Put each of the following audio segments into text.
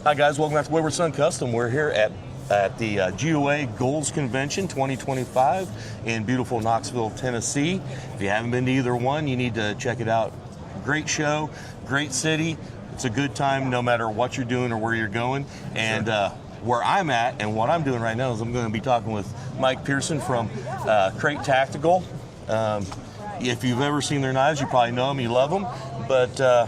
Hi guys, welcome back to Wayward Son Custom. We're here at the GOA Goals Convention 2025 in beautiful Knoxville, Tennessee. If you haven't been to either one, you need to check it out. Great show, great city. It's a good time no matter what you're doing or where you're going. And where I'm at and what I'm doing right now is I'm going to be talking with Mike Pearson from Krate Tactical. If you've ever seen their knives, you probably know them, you love them. But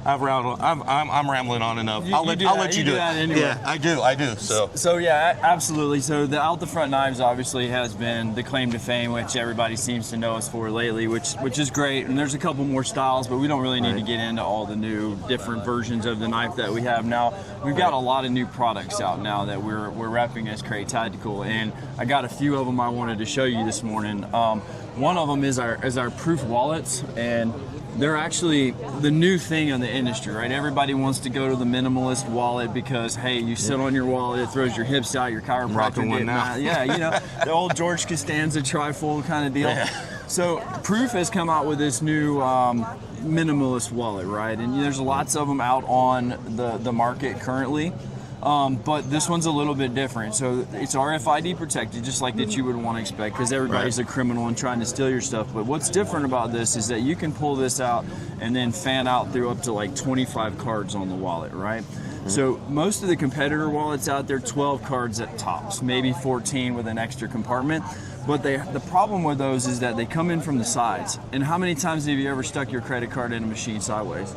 I'm rambling on enough. I'll let you do it. Anyway. Yeah, I do. So yeah, absolutely. So the out the front knives obviously has been the claim to fame, which everybody seems to know us for lately, which is great. And there's a couple more styles, but we don't really need to get into all the new different versions of the knife that we have now. We've got a lot of new products out now that we're repping as Krate Tactical, and I got a few of them I wanted to show you this morning. One of them is our proof wallets, and they're actually the new thing in the industry, right? Everybody wants to go to the minimalist wallet because, hey, you sit on your wallet, it throws your hips out, your chiropractor one now. Yeah, you know, the old George Costanza trifold kind of deal. Yeah. So Proof has come out with this new minimalist wallet, right? And there's lots of them out on the market currently. But this one's a little bit different. So it's RFID protected, just like that you would want to expect, because everybody's a criminal and trying to steal your stuff. But what's different about this is that you can pull this out and then fan out through up to like 25 cards on the wallet, right? So most of the competitor wallets out there, 12 cards at tops, maybe 14 with an extra compartment. But the problem with those is that they come in from the sides. And how many times have you ever stuck your credit card in a machine sideways?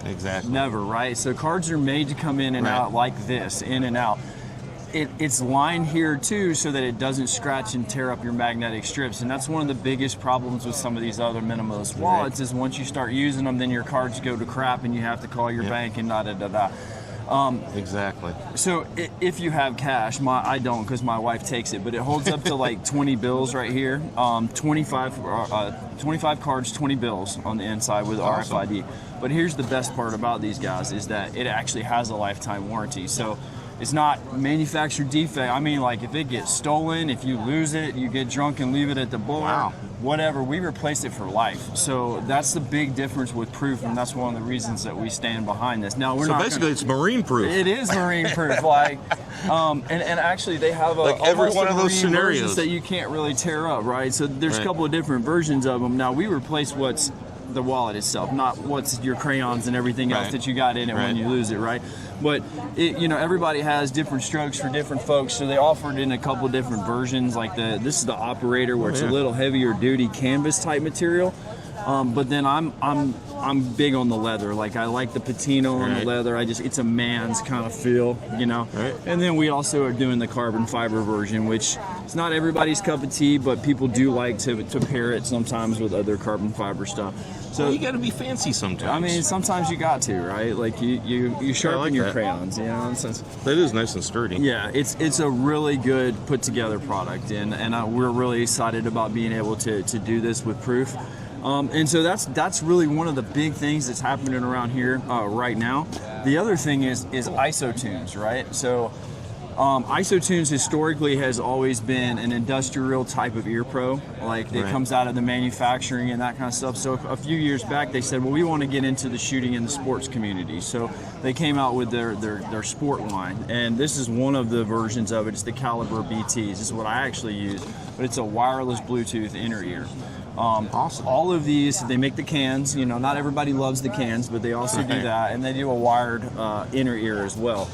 Exactly. Never, right? So cards are made to come in and out like this, in and out. It's lined here too so that it doesn't scratch and tear up your magnetic strips. And that's one of the biggest problems with some of these other minimalist wallets is once you start using them, then your cards go to crap and you have to call your bank and da-da-da-da. Exactly. So if you have cash, I don't because my wife takes it, but it holds up to like 20 bills right here. 25 cards, 20 bills on the inside with RFID. But here's the best part about these guys is that it actually has a lifetime warranty. So it's not manufacturer defect. I mean, like if it gets stolen, if you lose it, you get drunk and leave it at the bar, whatever, we replace it for life. So that's the big difference with Proof, and that's one of the reasons that we stand behind this. Now basically it's marine proof. It is marine proof, like, and actually they have like every one of those scenarios that you can't really tear up, right? So there's a couple of different versions of them. Now we replace what's the wallet itself, not what's your crayons and everything else that you got in it when you lose it, right? But everybody has different strokes for different folks, so they offer it in a couple different versions. Like this is the operator, where it's a little heavier duty canvas type material. But then I'm big on the leather. Like I like the patina on the leather. It's a man's kind of feel, you know. And then we also are doing the carbon fiber version, which it's not everybody's cup of tea, but people do like to pair it sometimes with other carbon fiber stuff. So you got to be fancy sometimes. I mean, sometimes you got to, right? Like you sharpen your crayons, you know. That is nice and sturdy. Yeah, it's a really good put together product, and we're really excited about being able to do this with Proof. And so that's really one of the big things that's happening around here right now. The other thing is ISO tunes, right? So ISO tunes historically has always been an industrial type of ear pro, like it comes out of the manufacturing and that kind of stuff. So a few years back they said, well, we want to get into the shooting and the sports community. So they came out with their sport line, and this is one of the versions of it. It's the Caliber BTs. This is what I actually use, but it's a wireless Bluetooth inner ear. Awesome. All of these, they make the cans. You know, not everybody loves the cans, but they also do that, and they do a wired inner ear as well.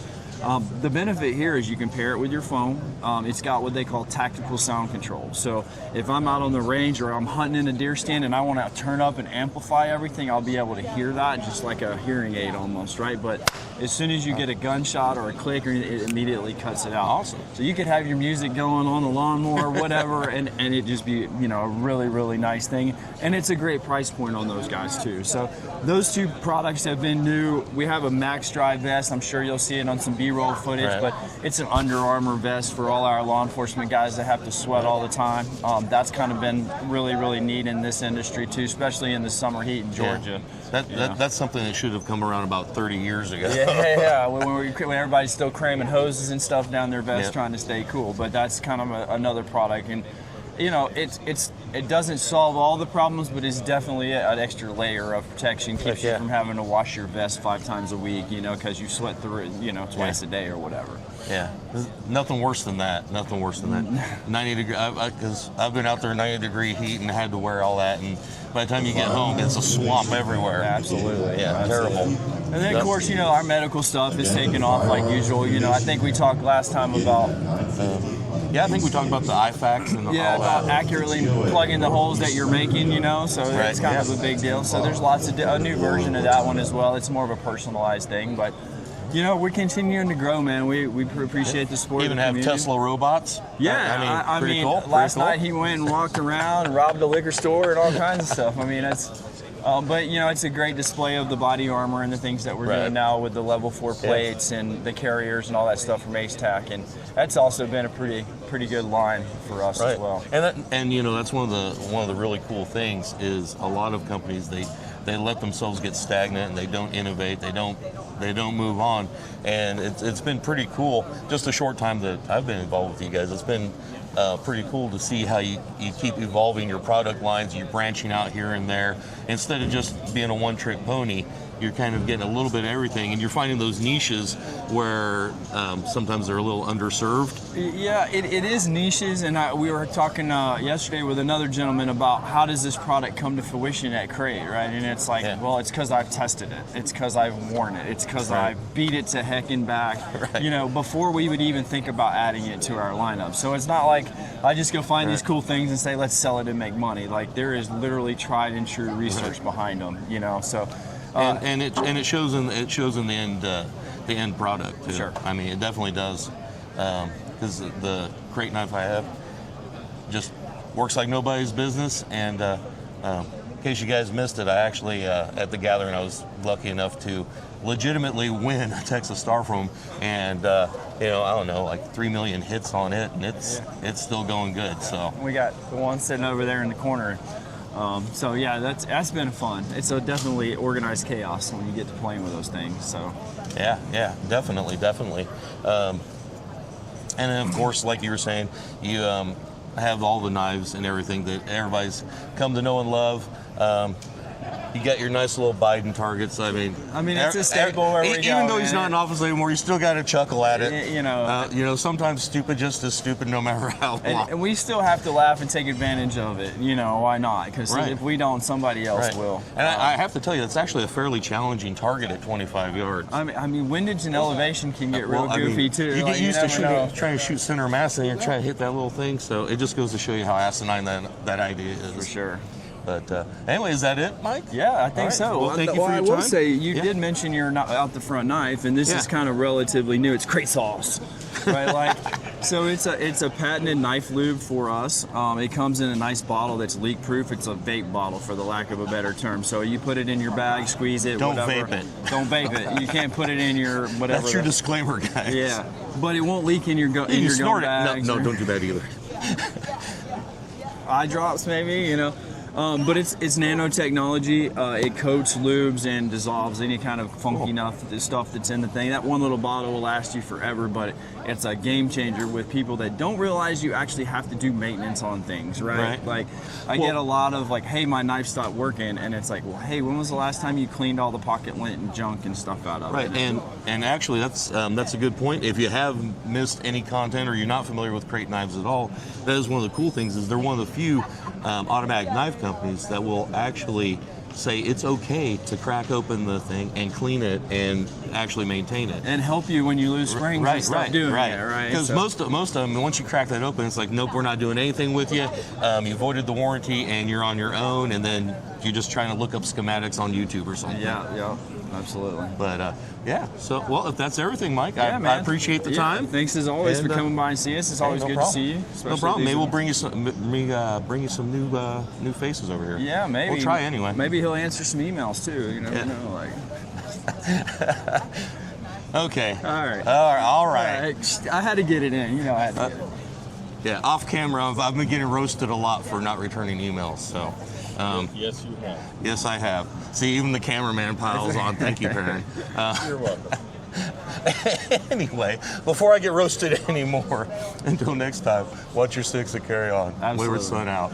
The benefit here is you can pair it with your phone. It's got what they call tactical sound control. So if I'm out on the range or I'm hunting in a deer stand and I want to turn up and amplify everything, I'll be able to hear that just like a hearing aid almost, right? But as soon as you get a gunshot or a click, it immediately cuts it out. Awesome. So you could have your music going on the lawnmower or whatever, and it just be, you know, a really, really nice thing. And it's a great price point on those guys too. So those two products have been new. We have a Max Drive vest. I'm sure you'll see it on some B-roll footage, but it's an Under Armour vest for all our law enforcement guys that have to sweat all the time. That's kind of been really, really neat in this industry too, especially in the summer heat in Georgia. That's something that should have come around about 30 years ago. Yeah. When everybody's still cramming hoses and stuff down their vests trying to stay cool. But that's kind of another product. And you know, it doesn't solve all the problems, but it's definitely an extra layer of protection. Keeps you from having to wash your vest 5 times a week, you know, because you sweat through it, you know, twice a day or whatever. Yeah, nothing worse than that. Nothing worse than that. 90 degree, because I've been out there in 90-degree heat and had to wear all that, and by the time you get home, it's a swamp everywhere. Absolutely. Yeah, absolutely. terrible. And then, of course, you know, our medical stuff is taking off like usual. You know, I think we talked last time about... Yeah, I think we talked about the IFACs and all about that. accurately plugging the holes that you're making, you know, so it's kind of a big deal. So there's lots of a new version of that one as well. It's more of a personalized thing, but you know, we're continuing to grow, man. We appreciate the support. Even have Tesla robots. Yeah, I mean, cool. last night he went and walked around and robbed a liquor store and all kinds of stuff. I mean, that's. But you know, it's a great display of the body armor and the things that we're doing now with the level 4 plates and the carriers and all that stuff from AceTac, and that's also been a pretty good line for us as well. And you know, that's one of the really cool things is a lot of companies they let themselves get stagnant and they don't innovate, they don't move on, and it's been pretty cool. Just a short time that I've been involved with you guys, it's been pretty cool to see how you keep evolving your product lines, you're branching out here and there. Instead of just being a one-trick pony, you're kind of getting a little bit of everything, and you're finding those niches where sometimes they're a little underserved. Yeah, it is niches, and we were talking yesterday with another gentleman about how does this product come to fruition at Krate, right? And it's like, well, it's because I've tested it. It's because I've worn it. It's because I beat it to heck and back, you know, before we would even think about adding it to our lineup. So it's not like I just go find these cool things and say, let's sell it and make money. Like, there is literally tried and true research behind them, you know, so... and it shows in the end product too. Sure. I mean, it definitely does, because the Krate knife I have just works like nobody's business. And in case you guys missed it, I actually at the gathering I was lucky enough to legitimately win a Texas Star from, and you know, I don't know, like 3 million hits on it, and it's still going good. So we got the one sitting over there in the corner. So yeah, that's been fun. It's a definitely organized chaos when you get to playing with those things. So yeah, definitely. And then of course, like you were saying, you have all the knives and everything that everybody's come to know and love. You got your nice little Biden targets. I mean, it's a staple where we go. Even though he's not in office anymore, you still got to chuckle at it. You know, sometimes stupid just as stupid, no matter how long. And we still have to laugh and take advantage of it. You know, why not? Because if we don't, somebody else will. And I have to tell you, it's actually a fairly challenging target at 25 yards. I mean, windage and elevation can get real goofy too. You get used to trying to shoot center mass, and you're trying to hit that little thing. So it just goes to show you how asinine that idea is. For sure. But anyway, is that it, Mike? Yeah, I think so. Well, thank you for your time. I will say, you did mention your out the front knife, and this is kind of relatively new. It's Krate Sauce, right? Like, so it's a patented knife lube for us. It comes in a nice bottle that's leak proof. It's a vape bottle, for the lack of a better term. So you put it in your bag, squeeze it. Don't whatever. vape it. Don't vape it. You can't put it in your whatever. That's your disclaimer, guys. Yeah, but it won't leak in your gun bags. No, don't do that either. Eye drops, maybe, you know. But it's nanotechnology. It coats, lubes, and dissolves any kind of funky stuff that's in the thing. That one little bottle will last you forever, but it's a game changer with people that don't realize you actually have to do maintenance on things, right? Like, I get a lot of like, hey, my knife stopped working, and it's like, well, hey, when was the last time you cleaned all the pocket lint and junk and stuff out of it? Right, and actually that's a good point. If you have missed any content or you're not familiar with Krate knives at all, that is one of the cool things. Is they're one of the few automatic knife companies that will actually say it's okay to crack open the thing and clean it and actually maintain it and help you when you lose springs and stop doing it, right? Because most of them, once you crack that open, it's like, nope, we're not doing anything with you. You voided the warranty and you're on your own, and then you're just trying to look up schematics on YouTube or something. Yeah, absolutely. But so well, if that's everything, Mike, I appreciate the time. Thanks as always for coming by and seeing us. It's always good to see you. No problem. Maybe we'll bring you some new faces over here. Yeah, maybe. We'll try anyway. Maybe he'll answer some emails too. You never know. Like. Okay. All right. I had to get it in. You know, I had to get it in. Yeah, off camera, I've been getting roasted a lot for not returning emails. So. Yes, you have. Yes, I have. See, even the cameraman piles on. Thank you, Perrin. You're welcome. Anyway, before I get roasted anymore, until next time, watch your six and carry on. Absolutely. Wayward Son out.